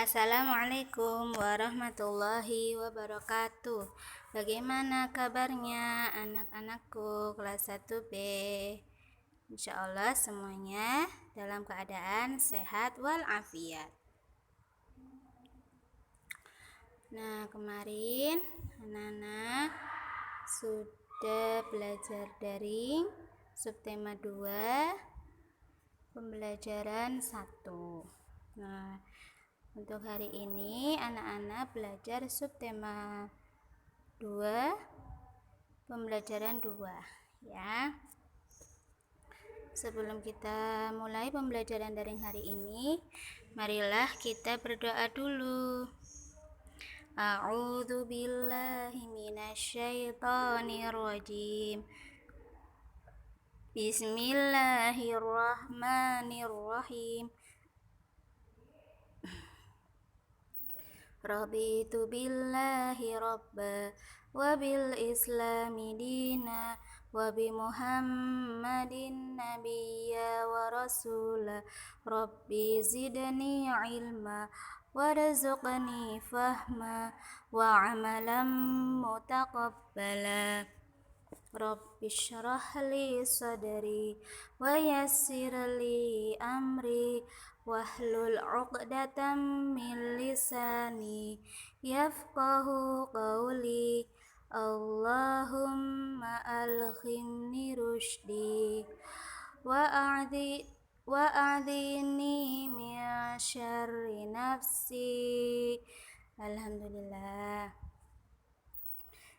Assalamualaikum warahmatullahi wabarakatuh. Bagaimana kabarnya anak-anakku kelas 1B? Insyaallah semuanya dalam keadaan sehat walafiat. Nah, kemarin anak-anak sudah belajar daring subtema 2 pembelajaran 1. Nah, untuk hari ini anak-anak belajar subtema 2 pembelajaran 2 ya. Sebelum kita mulai pembelajaran daring hari ini, marilah kita berdoa dulu. A'udzu billahi minasyaitonir rajim. Bismillahirrahmanirrahim. Raditu billahi rabba wa bil islami dina wa bi muhammadin nabiyya wa rasula. Rabbi zidni ilma warzuqni fahma wa amalan mutaqabbala. Rabbi syrah li sadri wa yassir li amri wahlul 'uqdatam min lisani yafqahu qawli. Allahumma alhimni rusydi wa a'dini min syarri nafsi. Alhamdulillah.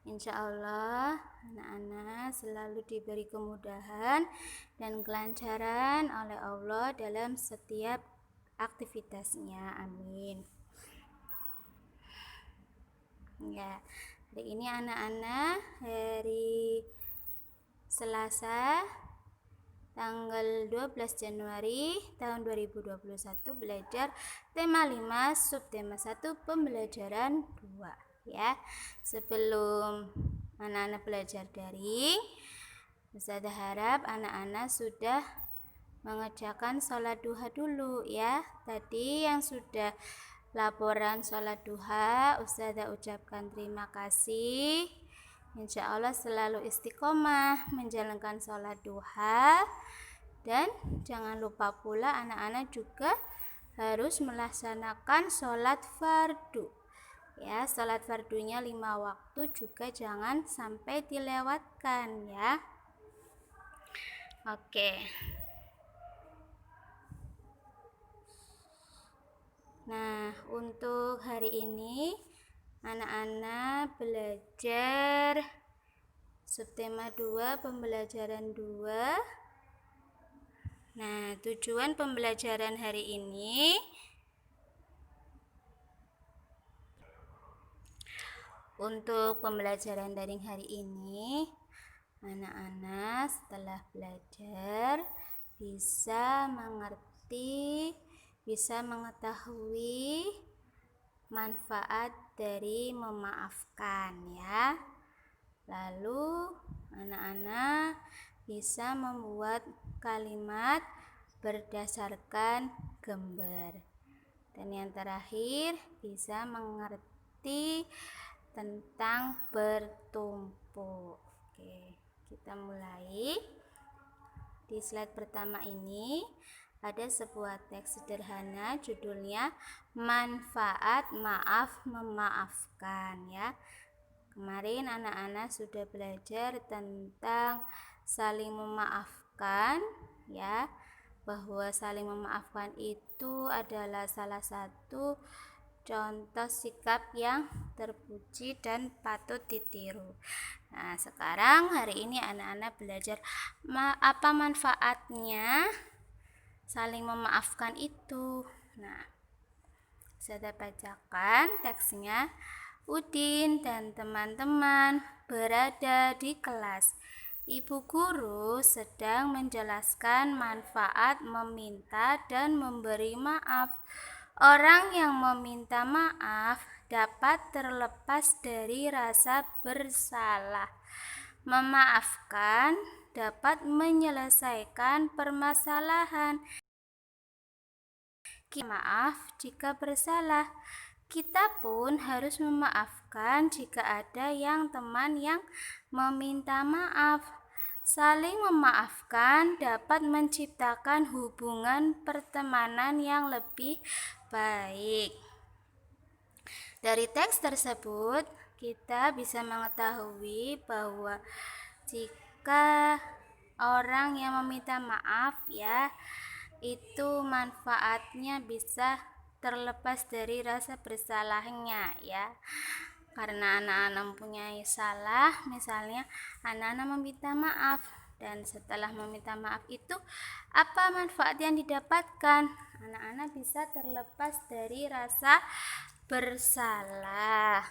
Insya Allah anak-anak selalu diberi kemudahan dan kelancaran oleh Allah dalam setiap aktivitasnya. Amin. Ya, hari ini anak-anak hari Selasa tanggal 12 Januari tahun 2021 belajar tema 5 subtema 1 pembelajaran 2 ya. Sebelum anak-anak belajar daring, Ustazah harap anak-anak sudah mengerjakan sholat duha dulu ya. Tadi yang sudah laporan sholat duha, Ustazah ucapkan terima kasih. Insya Allah selalu istiqomah menjalankan sholat duha. Dan jangan lupa pula anak-anak juga harus melaksanakan sholat fardu ya. Sholat fardunya 5 waktu juga jangan sampai dilewatkan ya. Oke. Nah, untuk hari ini anak-anak belajar subtema 2 pembelajaran 2. Nah, tujuan pembelajaran hari ini untuk pembelajaran daring hari ini, anak-anak setelah belajar bisa mengerti, bisa mengetahui manfaat dari memaafkan ya. Lalu anak-anak bisa membuat kalimat berdasarkan gambar. Dan yang terakhir bisa mengerti tentang bertumpu. Oke, kita mulai. Di slide pertama ini ada sebuah teks sederhana judulnya Manfaat Maaf Memaafkan ya. Kemarin anak-anak sudah belajar tentang saling memaafkan ya, bahwa saling memaafkan itu adalah salah satu contoh sikap yang terpuji dan patut ditiru. Nah, sekarang hari ini anak-anak belajar apa manfaatnya saling memaafkan itu. Nah, saya bacakan teksnya. Udin dan teman-teman berada di kelas. Ibu guru sedang menjelaskan manfaat meminta dan memberi maaf. Orang yang meminta maaf dapat terlepas dari rasa bersalah. Memaafkan dapat menyelesaikan permasalahan Maaf jika bersalah. Kita pun harus memaafkan jika ada teman yang meminta maaf. Saling memaafkan dapat menciptakan hubungan pertemanan yang lebih baik. Dari teks tersebut, kita bisa mengetahui bahwa jika orang yang meminta maaf itu manfaatnya bisa terlepas dari rasa bersalahnya karena anak-anak mempunyai salah, misalnya anak-anak meminta maaf, dan setelah meminta maaf itu apa manfaat yang didapatkan? Anak-anak bisa terlepas dari rasa bersalah.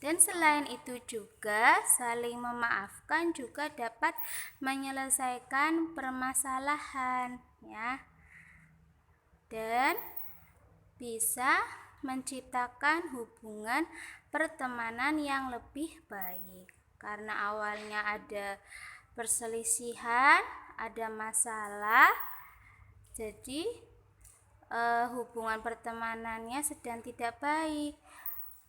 Dan selain itu juga saling memaafkan juga dapat menyelesaikan permasalahan dan bisa menciptakan hubungan pertemanan yang lebih baik. Karena awalnya ada perselisihan, ada masalah, jadi hubungan pertemanannya sedang tidak baik.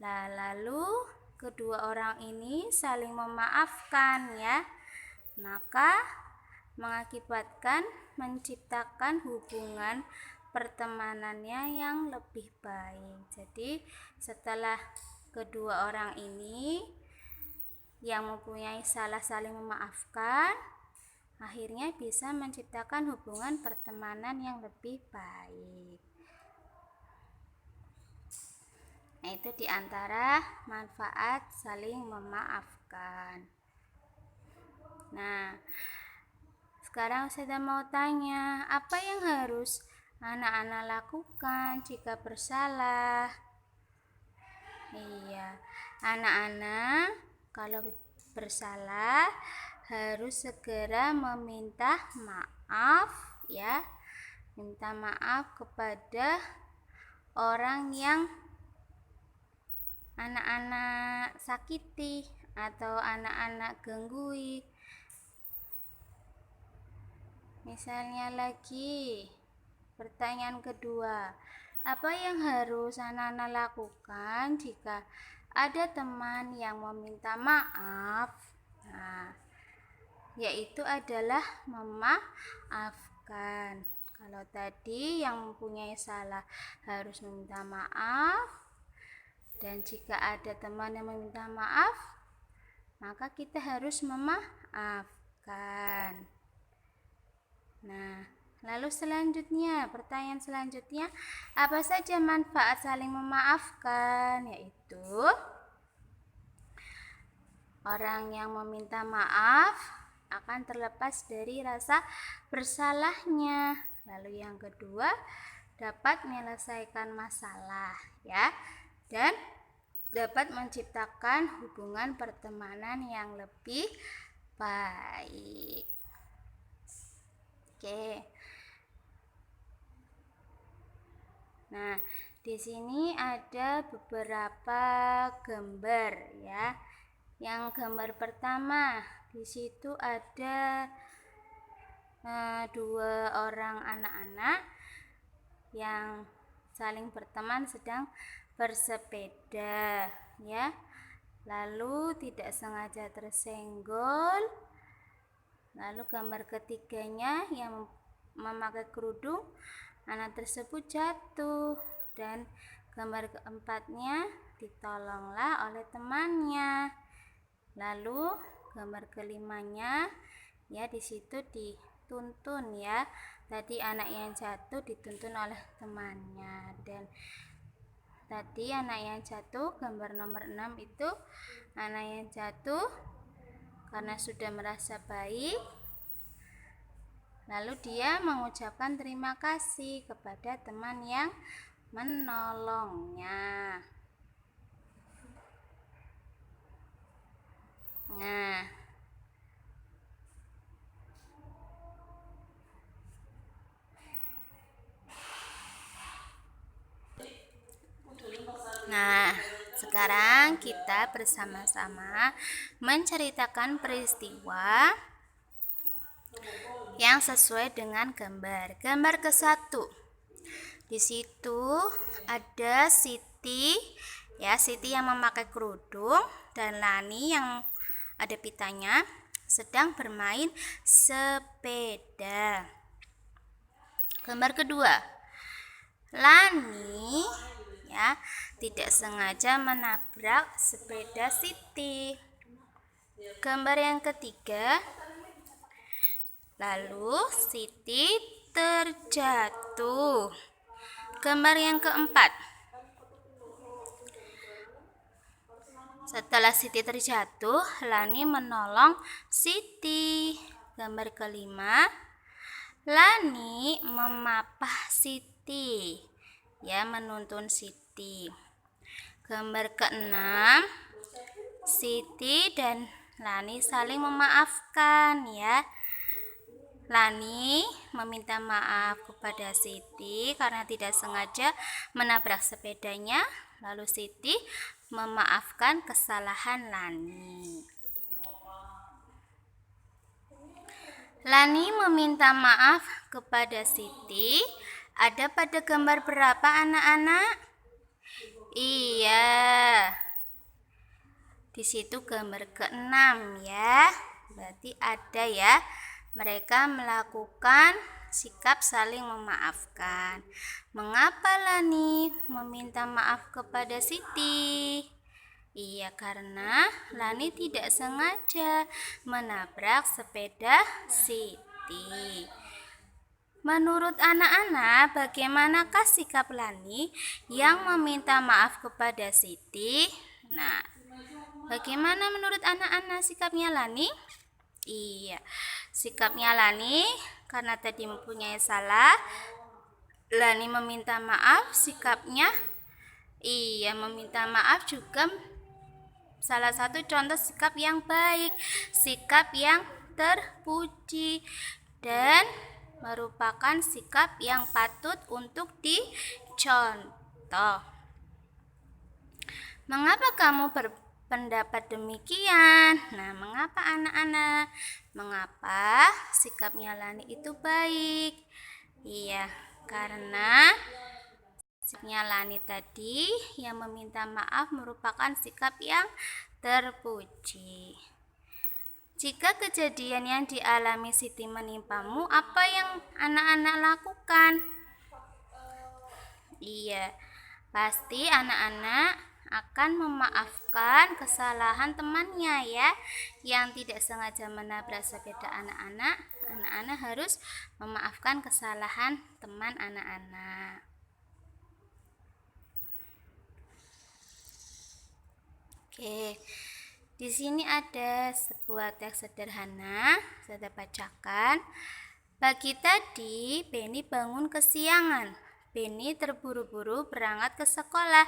Lalu kedua orang ini saling memaafkan maka mengakibatkan menciptakan hubungan pertemanannya yang lebih baik. Jadi setelah kedua orang ini yang mempunyai salah saling memaafkan, akhirnya bisa menciptakan hubungan pertemanan yang lebih baik. Nah, itu diantara manfaat saling memaafkan. Nah, sekarang saya mau tanya, apa yang harus anak-anak lakukan jika bersalah? Iya, anak-anak kalau bersalah harus segera meminta maaf minta maaf kepada orang yang anak-anak sakiti atau anak-anak ganggui. Misalnya lagi, pertanyaan kedua, apa yang harus anak-anak lakukan jika ada teman yang meminta maaf? Nah, yaitu adalah memaafkan. Kalau tadi yang mempunyai salah harus meminta maaf, dan jika ada teman yang meminta maaf, maka kita harus memaafkan. Nah, lalu selanjutnya, pertanyaan selanjutnya, apa saja manfaat saling memaafkan? Yaitu orang yang meminta maaf akan terlepas dari rasa bersalahnya. Lalu yang kedua, dapat menyelesaikan masalah dan dapat menciptakan hubungan pertemanan yang lebih baik. Oke. Nah, di sini ada beberapa gambar Yang gambar pertama, di situ ada dua orang anak-anak yang saling berteman sedang bersepeda lalu tidak sengaja tersenggol. Lalu gambar ketiganya yang memakai kerudung, anak tersebut jatuh, dan gambar keempatnya ditolonglah oleh temannya. Lalu gambar kelimanya di situ dituntun tadi anak yang jatuh dituntun oleh temannya, dan tadi anak yang jatuh, gambar nomor 6 itu anak yang jatuh karena sudah merasa baik, lalu dia mengucapkan terima kasih kepada teman yang menolongnya. Nah, sekarang kita bersama-sama menceritakan peristiwa yang sesuai dengan gambar. Gambar ke-1. Di situ ada Siti, ya, Siti yang memakai kerudung dan Lani yang ada pitanya sedang bermain sepeda. Gambar kedua. Lani, ya, tidak sengaja menabrak sepeda Siti. Gambar yang ketiga. Lalu Siti terjatuh. Gambar yang keempat. Setelah Siti terjatuh, Lani menolong Siti. Gambar kelima. Lani memapah Siti, ya, menuntun Siti. Gambar keenam. Siti dan Lani saling memaafkan, ya. Lani meminta maaf kepada Siti karena tidak sengaja menabrak sepedanya. Lalu Siti memaafkan kesalahan Lani. Lani meminta maaf kepada Siti. Ada pada gambar berapa, anak-anak? Iya. Di situ gambar ke-6, ya. Berarti ada, ya. Mereka melakukan sikap saling memaafkan. Mengapa Lani meminta maaf kepada Siti? Iya, karena Lani tidak sengaja menabrak sepeda Siti. Menurut anak-anak, bagaimanakah sikap Lani yang meminta maaf kepada Siti? Nah, bagaimana menurut anak-anak sikapnya Lani? Iya, sikapnya Lani karena tadi mempunyai salah, Lani meminta maaf. Sikapnya, iya, meminta maaf juga salah satu contoh sikap yang baik, sikap yang terpuji, dan merupakan sikap yang patut untuk dicontoh. Mengapa kamu berpendapat demikian? Nah, mengapa anak-anak? Mengapa sikapnya Lani itu baik? Iya, karena sikapnya Lani tadi yang meminta maaf merupakan sikap yang terpuji. Jika kejadian yang dialami Siti menimpamu, apa yang anak-anak lakukan? Iya, pasti anak-anak akan memaafkan kesalahan temannya, ya, yang tidak sengaja menabrak sepeda anak-anak. Anak-anak harus memaafkan kesalahan teman anak-anak. Oke, di sini ada sebuah teks sederhana, saya bacakan. Pagi tadi, Benny bangun kesiangan. Benny terburu-buru berangkat ke sekolah.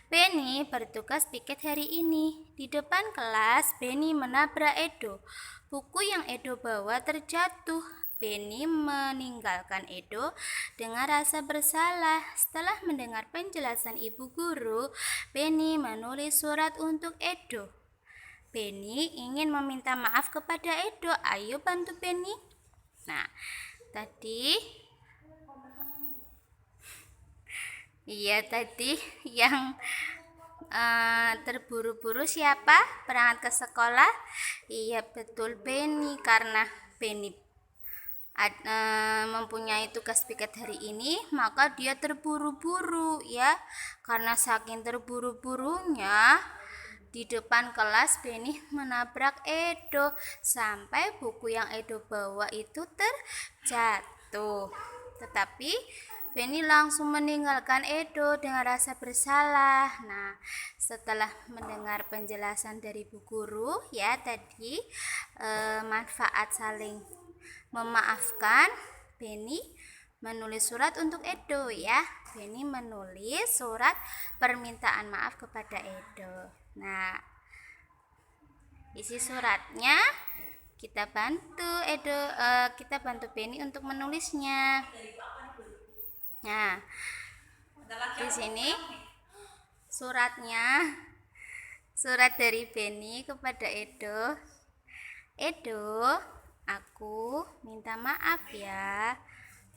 Benny bertugas piket hari ini. Di depan kelas, Benny menabrak Edo. Buku yang Edo bawa terjatuh. Benny meninggalkan Edo dengan rasa bersalah. Setelah mendengar penjelasan ibu guru, Benny menulis surat untuk Edo. Benny ingin meminta maaf kepada Edo. Ayo bantu Benny. Nah, tadi yang terburu-buru siapa? Berangkat ke sekolah? Iya, betul, Benny, karena Benny mempunyai tugas piket hari ini, maka dia terburu-buru, ya. Karena saking terburu-burunya, di depan kelas Benny menabrak Edo sampai buku yang Edo bawa itu terjatuh. Tetapi Benny langsung meninggalkan Edo dengan rasa bersalah. Nah, setelah mendengar penjelasan dari bu guru, ya, tadi manfaat saling memaafkan, Benny menulis surat untuk Edo, ya. Benny menulis surat permintaan maaf kepada Edo. Nah, isi suratnya kita bantu Benny untuk menulisnya. Nah, di sini suratnya, surat dari Benny kepada Edo. Edo, Aku minta maaf ya,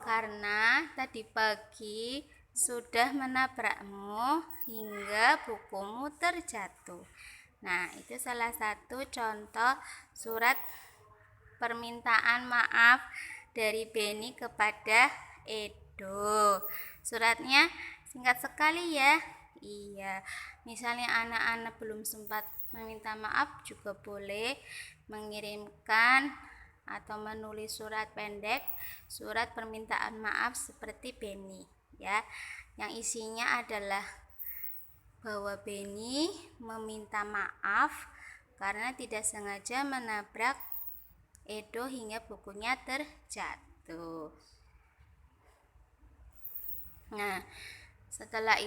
karena tadi pagi sudah menabrakmu hingga bukumu terjatuh. Nah, itu salah satu contoh surat permintaan maaf dari Beni kepada Edo. Suratnya singkat sekali ya. Iya, misalnya anak-anak belum sempat meminta maaf juga boleh mengirimkan atau menulis surat pendek, surat permintaan maaf seperti Beni ya. Yang isinya adalah bahwa Beni meminta maaf karena tidak sengaja menabrak Edo hingga bukunya terjatuh. Nah, setelah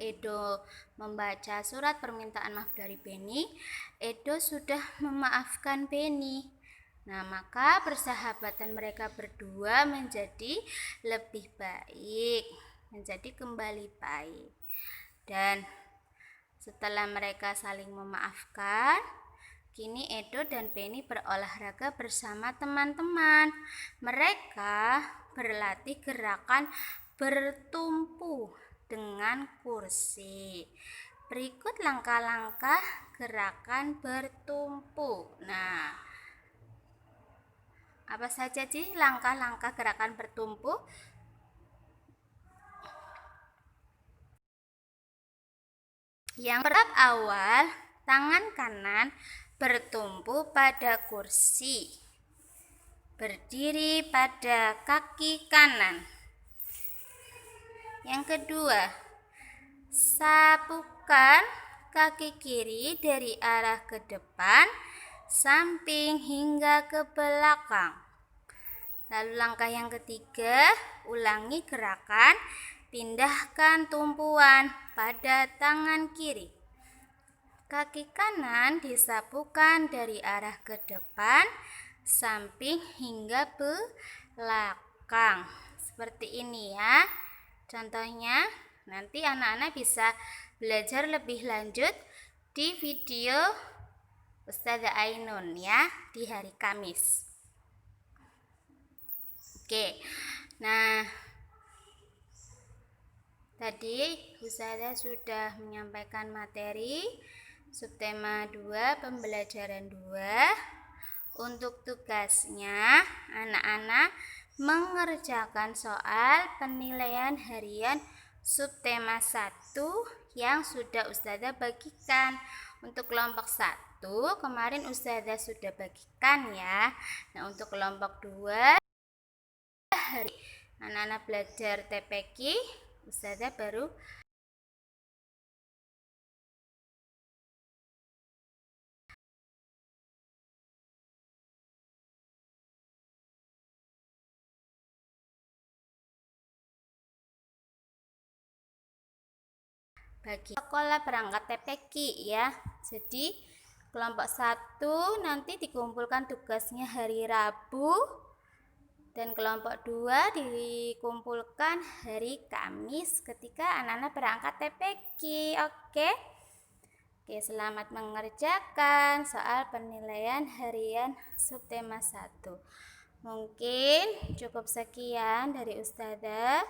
Edo membaca surat permintaan maaf dari Beni, Edo sudah memaafkan Beni. Nah, maka persahabatan mereka berdua menjadi lebih baik, menjadi kembali baik. Dan setelah mereka saling memaafkan, kini Edo dan Beni berolahraga bersama teman-teman. Mereka berlatih gerakan bertumpu dengan kursi. Berikut langkah-langkah gerakan bertumpu. Nah, apa saja sih langkah-langkah gerakan bertumpu? Yang tahap awal, tangan kanan bertumpu pada kursi, berdiri pada kaki kanan. Yang kedua, sapukan kaki kiri dari arah ke depan, samping hingga ke belakang. Lalu langkah yang ketiga, ulangi gerakan pindahkan tumpuan pada tangan kiri. Kaki kanan disapukan dari arah ke depan, samping hingga belakang. Seperti ini ya. Contohnya, nanti anak-anak bisa belajar lebih lanjut di video Ustazah Ainun ya, di hari Kamis. Oke. Nah, tadi Ustazah sudah menyampaikan materi subtema 2 pembelajaran 2. Untuk tugasnya, anak-anak mengerjakan soal penilaian harian subtema 1 yang sudah Ustazah bagikan. Untuk kelompok 1 kemarin Ustazah sudah bagikan ya. Nah, untuk kelompok 2 hari anak-anak belajar TPQ, Ustazah baru bagi sekolah perangkat TPQ ya. Jadi kelompok 1 nanti dikumpulkan tugasnya hari Rabu dan kelompok 2 dikumpulkan hari Kamis ketika anak-anak berangkat TPQ. Oke, selamat mengerjakan soal penilaian harian subtema 1. Mungkin cukup sekian dari Ustazah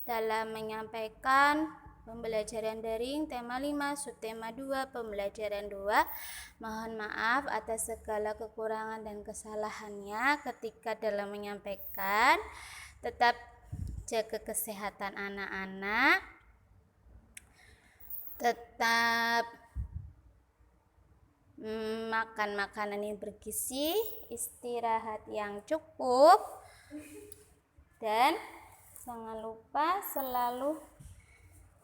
dalam menyampaikan pembelajaran daring tema 5 subtema 2 pembelajaran 2. Mohon maaf atas segala kekurangan dan kesalahannya ketika dalam menyampaikan. Tetap jaga kesehatan anak-anak, tetap makan makanan yang bergizi, istirahat yang cukup, dan jangan lupa selalu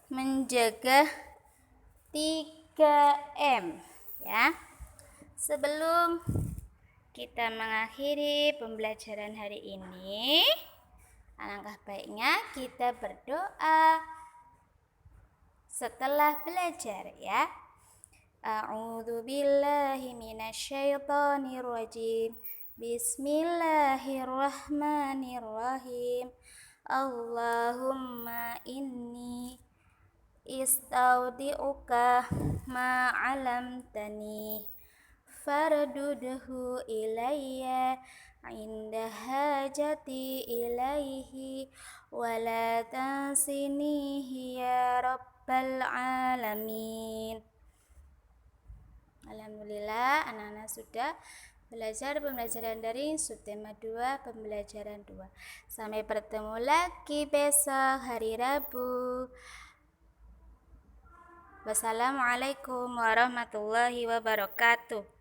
menjaga 3M ya. Sebelum kita mengakhiri pembelajaran hari ini, alangkah baiknya kita berdoa setelah belajar ya. A'udzu billahi minasyaitonir rajim. Bismillahirrahmanirrahim. Allahumma inni istaudi'uka ma 'alamtani fardudhu ilayya inda hajati ilaihi wala tansinihi ya rabbal alamin. Alhamdulillah, anak-anak sudah belajar pembelajaran daring subtema 2 pembelajaran 2. Sampai bertemu lagi besok hari Rabu. Wassalamualaikum warahmatullahi wabarakatuh.